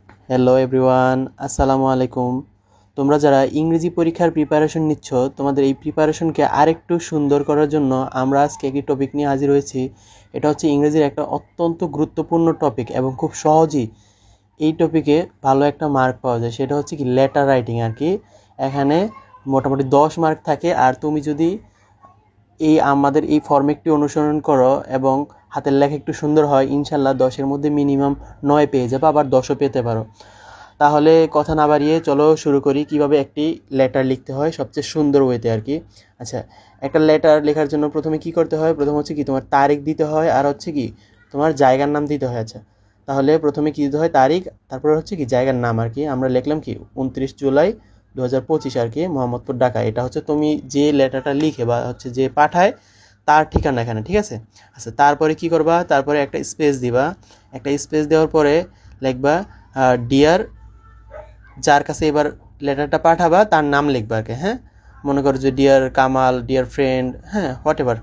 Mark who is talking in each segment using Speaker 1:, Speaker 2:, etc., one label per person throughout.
Speaker 1: Hello everyone, আসসালামু আলাইকুম। তোমরা যারা ইংরেজি পরীক্ষার প্রিপারেশন নিচ্ছ, তোমাদের এই প্রিপারেশনকে আরেকটু সুন্দর করার জন্য আমরা আজকে একটি টপিক নিয়ে হাজির হয়েছি। এটা হচ্ছে ইংরেজির একটা অত্যন্ত গুরুত্বপূর্ণ টপিক এবং খুব সহজেই এই টপিকে ভালো একটা মার্ক পাওয়া যায়। সেটা হচ্ছে কি লেটার রাইটিং আর কি। এখানে মোটামুটি 10 মার্ক থাকে, আর তুমি যদি আমাদের এই ফরম্যাটটি অনুসরণ করো এবং হাতের লেখা একটু সুন্দর হয়, ইনশাল্লাহ 10-এর মধ্যে মিনিমাম 9 পেয়ে যাবে, আবার 10ও পেতে পারো। তাহলে কথা না বাড়িয়ে চলো শুরু করি কিভাবে একটি লেটার লিখতে হয় সবচেয়ে সুন্দর ওয়েতে আর কি। আচ্ছা, একটা লেটার লেখার জন্য প্রথমে কি করতে হয়? প্রথম হচ্ছে কি তোমার তারিখ দিতে হয়, আর হচ্ছে কি তোমার জায়গার নাম দিতে হয়। আচ্ছা, তাহলে প্রথমে কি দিতে হয়? তারিখ, তারপরে হচ্ছে কি জায়গার নাম আর কি। আমরা লিখলাম কি 29 জুলাই 2025 আর কি, মোহাম্মদপুর, ঢাকা। এটা হচ্ছে তুমি যে লেটারটা লিখে বা হচ্ছে যে পাঠায় তার ঠিকানা এখানে, ঠিক আছে? আচ্ছা, তারপরে কি করবা? তারপরে একটা স্পেস দিবা। একটা স্পেস দেওয়ার পরে লিখবা ডিয়ার, যার কাছে এবার লেটারটা পাঠাবা তার নাম লিখবা আর কি। হ্যাঁ, মনে করো যে ডিয়ার কামাল, ডিয়ার ফ্রেন্ড, হ্যাঁ হোয়াট এভার,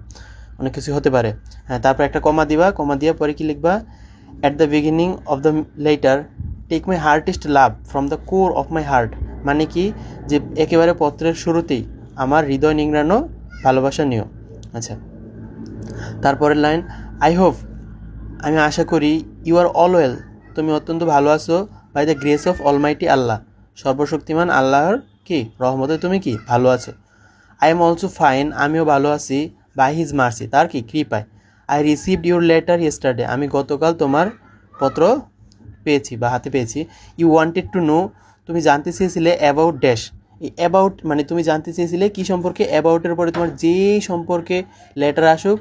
Speaker 1: অনেক কিছু হতে পারে। হ্যাঁ, তারপর একটা কমা দিবা। কমা দিয়ে পরে কি লিখবা? At the beginning of the letter take my heartest love from the core of my heart. মানে কি, যে একেবারে পত্রের শুরুতেই আমার হৃদয় নিংড়ানো ভালোবাসা নিও। আচ্ছা, তারপরের লাইন, আই হোপ, আমি আশা করি, ইউ আর অল ওয়েল, তুমি অত্যন্ত ভালো আছো, by the grace of almighty Allah, সর্বশক্তিমান আল্লাহর কি রহমতে তুমি কি ভালো আছো। আই এম অলসো ফাইন, আমিও ভালো আছি, বাই হিজ মার্সি, তার কি কৃপায়। I received your letter yesterday, আমি গতকাল তোমার পত্র পেয়েছি বা হাতে পেয়েছি। ইউ ওয়ান্টেড টু নো, তুমি জানতে চেয়েছিলে অ্যাবাউট ড্যাশ। এই অ্যাবাউট মানে তুমি জানতে চেয়েছিলে কি সম্পর্কে? অ্যাবাউটের পরে তোমার যে সম্পর্কে লেটার আসুক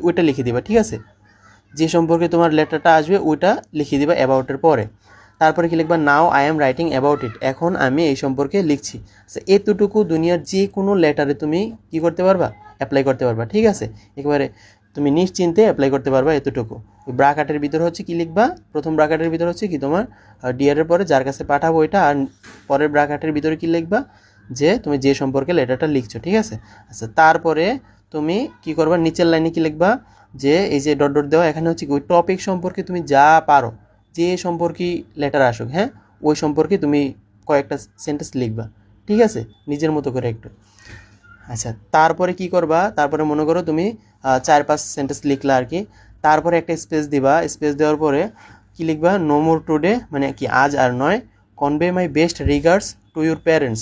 Speaker 1: ওইটা লিখে দিবা, ঠিক আছে? যে সম্পর্কে তোমার লেটারটা আসবে ওইটা লিখে দিবা অ্যাবাউটের পরে। তারপরে কি লিখবা? Now I am writing about it, এখন আমি এই সম্পর্কে লিখছি। এতটুকু দুনিয়ার যে কোনো লেটারে তুমি কি করতে পারবা? অ্যাপ্লাই করতে পারবা, ঠিক আছে? একেবারে তুমি নিশ্চিন্তে অ্যাপ্লাই করতে পারবা এতটুকু। ওই ব্রাকেটের ভিতর হচ্ছে কি লিখবা? প্রথম ব্রাকেটের ভিতর হচ্ছে কি তোমার ডিয়ারের পরে যার কাছে পাঠাবো ওইটা, আর পরের ব্রাকেটের ভিতরে কি লিখবা? যে তুমি যে সম্পর্কে লেটারটা লিখছো, ঠিক আছে? আচ্ছা, তারপরে তুমি কি করবা? নিচের লাইনে কি লিখবা? যে এই যে ডট ডট দেওয়া, এখানে হচ্ছে কি ওই টপিক সম্পর্কে তুমি যা পারো, যে সম্পর্কে লেটার আসুক, হ্যাঁ ওই সম্পর্কে তুমি কয়েকটা সেন্টেন্স লিখবা, ঠিক আছে? নিজের মতো করে একটু। আচ্ছা, তারপরে কি করবা? তারপরে মনে করো তুমি 4-5 সেন্টেন্স লিখলা আর কি। তারপরে একটা স্পেস দিবা। স্পেস দেওয়ার পরে কি লিখবা? নো মোর টুডে, মানে কি আজ আর নয়। Convey my best regards to your parents,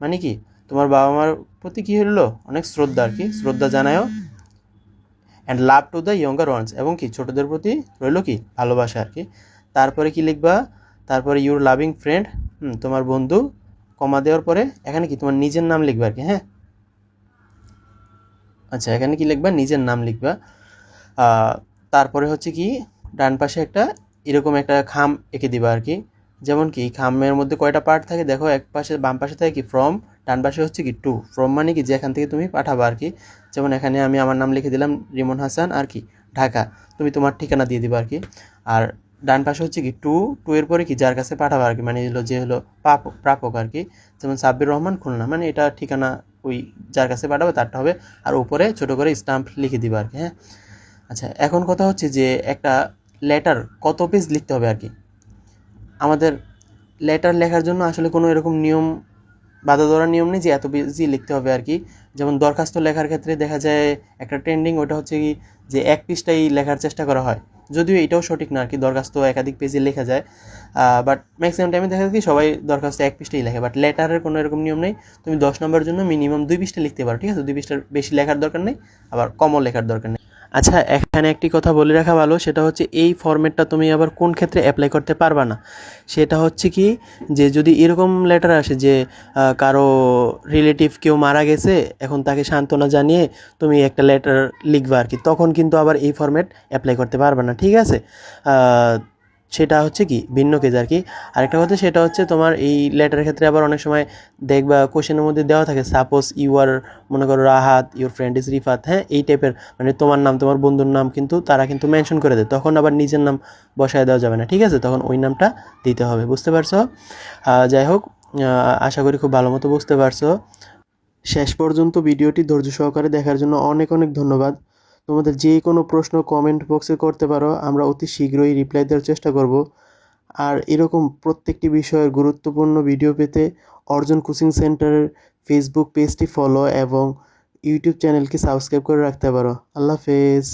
Speaker 1: মানে কি তোমার বাবা মার প্রতি কি হলো অনেক শ্রদ্ধা আর কি, শ্রদ্ধা জানায়ও। And love to the younger ones, এবং কি ছোটদের প্রতি রইল কি ভালোবাসা আর কি। তারপরে কি লিখবা? তারপরে ইউর লাভিং ফ্রেন্ড, তোমার বন্ধু, কমা দেওয়ার পরে এখানে কি তোমার নিজের নাম লিখবা আর কি। হ্যাঁ, আচ্ছা, এখানে কি লিখবা? নিজের নাম লিখবা। তারপরে হচ্ছে কি ডান পাশে একটা এরকম একটা খাম এঁকে দিবা আর কি। যেমন কি খামের মধ্যে কয়টা পার্ট থাকে দেখো, এক পাশে বাম পাশে থাকে কি ফ্রম, ডান পাশে হচ্ছে কি টু। ফ্রম মানে কি যেখান থেকে তুমি পাঠাবা আর কি। যেমন এখানে আমি আমার নাম লিখে দিলাম রিমন হাসান আর কি, ঢাকা। তুমি তোমার ঠিকানা দিয়ে দিবা আর কি। আর ডান পাশে হচ্ছে কি টু, টু এর পরে কি যার কাছে পাঠাবা আর কি, মানে হলো যে হলো প্রাপক আর কি। যেমন সাব্বির রহমান, খুলনা, মানে এটা ঠিকানা ওই যার কাছে পাঠাবে তারটা হবে। আর উপরে ছোট করে স্টাম্প লিখে দিবা আর কি। হ্যাঁ, আচ্ছা, এখন কথা হচ্ছে যে একটা লেটার কত পেজ লিখতে হবে আর কি। আমাদের লেটার লেখার জন্য আসলে কোনো এরকম নিয়ম, বাঁধা ধরা নিয়ম নেই যে এত পেজই লিখতে হবে আর কি। যেমন দরখাস্ত লেখার ক্ষেত্রে দেখা যায় একটা ট্রেন্ডিং, ওটা হচ্ছে কি যে এক পৃষ্ঠাই লেখার চেষ্টা করা হয়। যদিও এটাও সঠিক না আর কি, দরখাস্ত একাধিক পেজে লেখা যায়, বাট ম্যাক্সিমাম টাইমে দেখা যায় কি সবাই দরখাস্ত এক পৃষ্ঠাই লেখে। বাট লেটারের কোনো এরকম নিয়ম নেই। তুমি 10 নম্বরের জন্য মিনিমাম 2 পৃষ্ঠা লিখতে পারো, ঠিক আছে? 2 পৃষ্ঠার বেশি লেখার দরকার নেই, আবার কমও লেখার দরকার নেই। আচ্ছা, এখানে একটি কথা বলে রাখা ভালো, সেটা হচ্ছে এই ফরম্যাটটা তুমি আবার কোন ক্ষেত্রে অ্যাপ্লাই করতে পারবা না। সেটা হচ্ছে কি যে যদি এরকম লেটার আসে যে কারো রিলেটিভ কেউ মারা গেছে, এখন তাকে সান্ত্বনা জানিয়ে তুমি একটা লেটার লিখবা আর কি, তখন কিন্তু আবার এই ফরম্যাট অ্যাপ্লাই করতে পারবা না, ঠিক আছে? সেটা হচ্ছে কি ভিন্ন কেস আর কি। আরেকটা কথা সেটা হচ্ছে তোমার এই লেটারের ক্ষেত্রে আবার অনেক সময় দেখবা কোশ্চেনের মধ্যে দেওয়া থাকে সাপোজ ইউ আর, মনে করো Rahat, your friend is Rifat, হ্যাঁ এই টাইপের, মানে তোমার নাম তোমার বন্ধুর নাম কিন্তু তারা কিন্তু মেনশন করে দেয়, তখন আবার নিজের নাম বসায় দেওয়া যাবে না, ঠিক আছে? তখন ওই নামটা দিতে হবে, বুঝতে পারছো? যাই হোক, আশা করি খুব ভালো মতো বুঝতে পারছো। শেষ পর্যন্ত ভিডিওটি ধৈর্য সহকারে দেখার জন্য অনেক অনেক ধন্যবাদ। তোমাদের যে কোনো প্রশ্ন কমেন্ট বক্সে করতে পারো, আমরা অতি শীঘ্রই রিপ্লাই দেওয়ার চেষ্টা করব। আর এরকম প্রত্যেকটি বিষয়ের গুরুত্বপূর্ণ ভিডিও পেতে অর্জন কোচিং সেন্টারের ফেসবুক পেজটি ফলো এবং ইউটিউব চ্যানেলকে সাবস্ক্রাইব করে রাখতে পারো। আল্লাহ হাফেজ।